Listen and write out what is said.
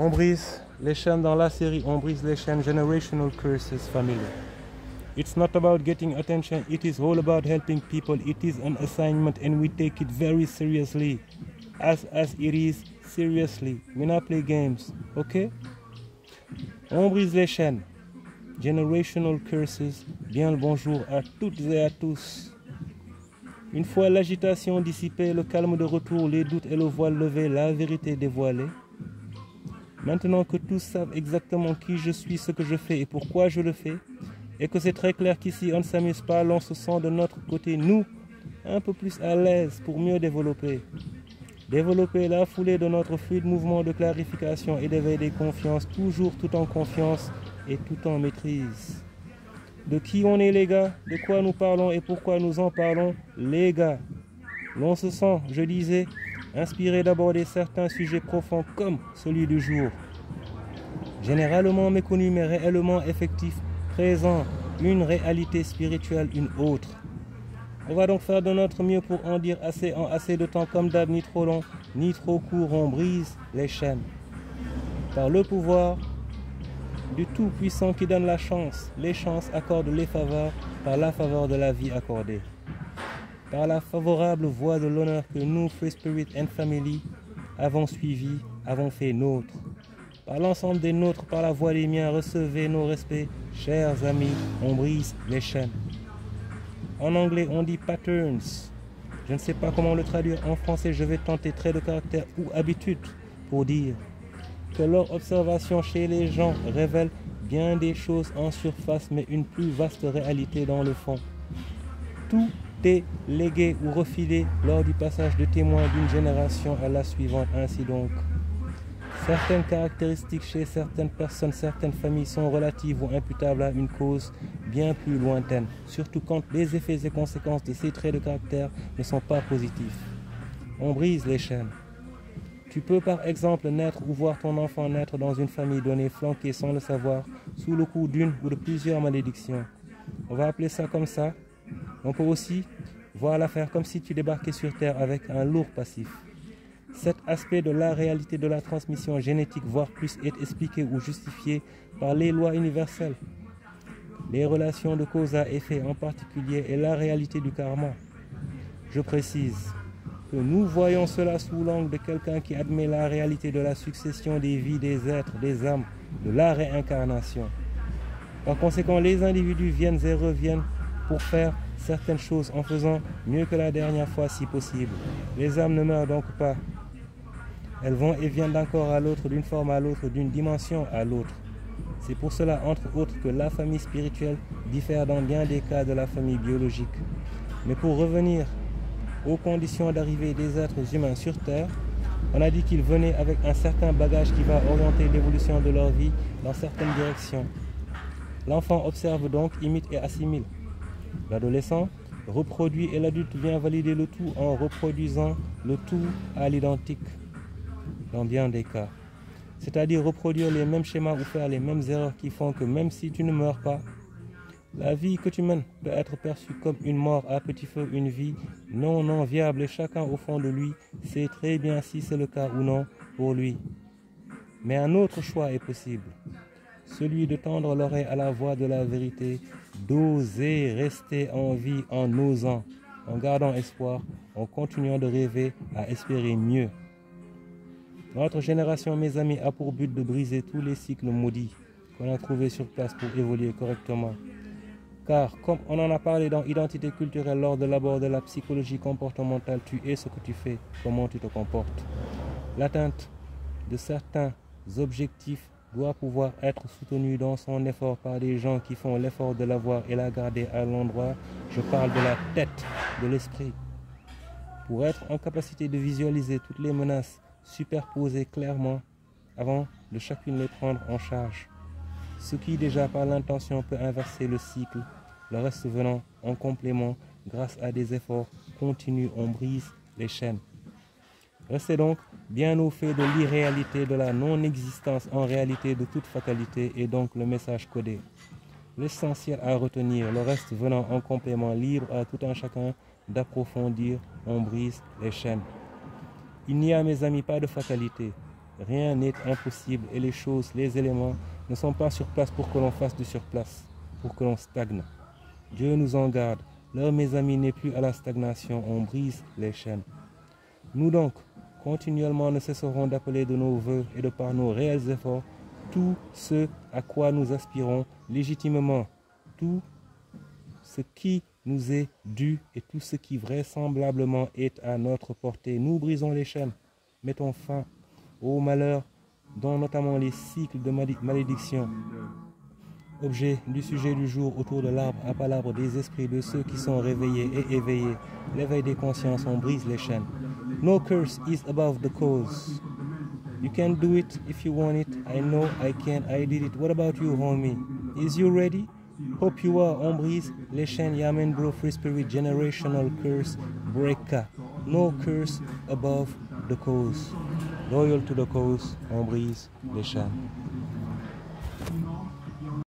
On brise les chaînes dans la série, on brise les chaînes Generational Curses Family. It's not about getting attention, it is all about helping people. It is an assignment and we take it very seriously. As it is, seriously. We not play games, ok? On brise les chaînes. Generational Curses, bien le bonjour à toutes et à tous. Une fois l'agitation dissipée, le calme de retour, les doutes et le voile levé, la vérité dévoilée. Maintenant que tous savent exactement qui je suis, ce que je fais et pourquoi je le fais, et que c'est très clair qu'ici on ne s'amuse pas, l'on se sent de notre côté, nous, un peu plus à l'aise pour mieux développer. Développer la foulée de notre fluide mouvement de clarification et d'éveil des confiances, toujours tout en confiance et tout en maîtrise. De qui on est les gars, de quoi nous parlons et pourquoi nous en parlons les gars. L'on se sent, je disais, inspiré d'aborder certains sujets profonds comme celui du jour. Généralement méconnu mais réellement effectif, présent, une réalité spirituelle, une autre. On va donc faire de notre mieux pour en dire assez en assez de temps, comme d'hab, ni trop long, ni trop court, on brise les chaînes. Par le pouvoir du Tout-Puissant qui donne la chance, les chances accorde les faveurs, par la faveur de la vie accordée. Par la favorable voie de l'honneur que nous, Free Spirit and Family, avons suivi, avons fait nôtre. Par l'ensemble des nôtres, par la voie des miens, recevez nos respects, chers amis, on brise les chaînes. En anglais, on dit patterns. Je ne sais pas comment le traduire en français, je vais tenter trait de caractère ou habitude pour dire que leur observation chez les gens révèle bien des choses en surface, mais une plus vaste réalité dans le fond. Tout est légué ou refilé lors du passage de témoins d'une génération à la suivante. Ainsi donc, certaines caractéristiques chez certaines personnes, certaines familles sont relatives ou imputables à une cause bien plus lointaine, surtout quand les effets et conséquences de ces traits de caractère ne sont pas positifs. On brise les chaînes. Tu peux par exemple naître ou voir ton enfant naître dans une famille donnée, flanquée sans le savoir, sous le coup d'une ou de plusieurs malédictions. On va appeler ça comme ça. On peut aussi voir l'affaire comme si tu débarquais sur Terre avec un lourd passif. Cet aspect de la réalité de la transmission génétique, voire plus, est expliqué ou justifié par les lois universelles, les relations de cause à effet en particulier et la réalité du karma. Je précise que nous voyons cela sous l'angle de quelqu'un qui admet la réalité de la succession des vies, des êtres, des âmes, de la réincarnation. Par conséquent, les individus viennent et reviennent pour faire certaines choses en faisant mieux que la dernière fois si possible. Les âmes ne meurent donc pas. Elles vont et viennent d'un corps à l'autre, d'une forme à l'autre, d'une dimension à l'autre. C'est pour cela, entre autres, que la famille spirituelle diffère dans bien des cas de la famille biologique. Mais pour revenir aux conditions d'arrivée des êtres humains sur Terre, on a dit qu'ils venaient avec un certain bagage qui va orienter l'évolution de leur vie dans certaines directions. L'enfant observe donc, imite et assimile. L'adolescent reproduit et l'adulte vient valider le tout en reproduisant le tout à l'identique dans bien des cas. C'est-à-dire reproduire les mêmes schémas ou faire les mêmes erreurs qui font que même si tu ne meurs pas, la vie que tu mènes peut être perçue comme une mort à petit feu, une vie non viable et chacun au fond de lui sait très bien si c'est le cas ou non pour lui. Mais un autre choix est possible, celui de tendre l'oreille à la voix de la vérité, d'oser rester en vie en osant, en gardant espoir, en continuant de rêver à espérer mieux. Notre génération, mes amis, a pour but de briser tous les cycles maudits qu'on a trouvés sur place pour évoluer correctement. Car, comme on en a parlé dans Identité culturelle lors de l'abord de la psychologie comportementale, tu es ce que tu fais, comment tu te comportes. L'atteinte de certains objectifs doit pouvoir être soutenue dans son effort par des gens qui font l'effort de l'avoir et la garder à l'endroit. Je parle de la tête, de l'esprit. Pour être en capacité de visualiser toutes les menaces superposées clairement avant de chacune les prendre en charge. Ce qui déjà par l'intention peut inverser le cycle, le reste venant en complément grâce à des efforts continus, on brise les chaînes. Restez donc bien au fait de l'irréalité de la non-existence en réalité de toute fatalité et donc le message codé. L'essentiel à retenir, le reste venant en complément libre à tout un chacun d'approfondir, on brise les chaînes. Il n'y a, mes amis, pas de fatalité. Rien n'est impossible et les choses, les éléments ne sont pas sur place pour que l'on fasse du surplace, pour que l'on stagne. Dieu nous en garde. L'heure, mes amis, n'est plus à la stagnation. On brise les chaînes. Nous donc, continuellement, ne cesserons d'appeler de nos voeux et de par nos réels efforts tout ce à quoi nous aspirons légitimement, tout ce qui nous est dû et tout ce qui vraisemblablement est à notre portée. Nous brisons les chaînes, mettons fin au malheur, dont notamment les cycles de malédiction. Objet du sujet du jour autour de l'arbre à palabres des esprits de ceux qui sont réveillés et éveillés. L'éveil des consciences, on brise les chaînes. No curse is above the cause. You can do it if you want it. I know I can. I did it. What about you, homie? Is you ready? Hope you are. On brise les chaînes. Yamen bro, free spirit, generational curse breaker. No curse above the cause. Loyal to the cause. On brise les chaînes.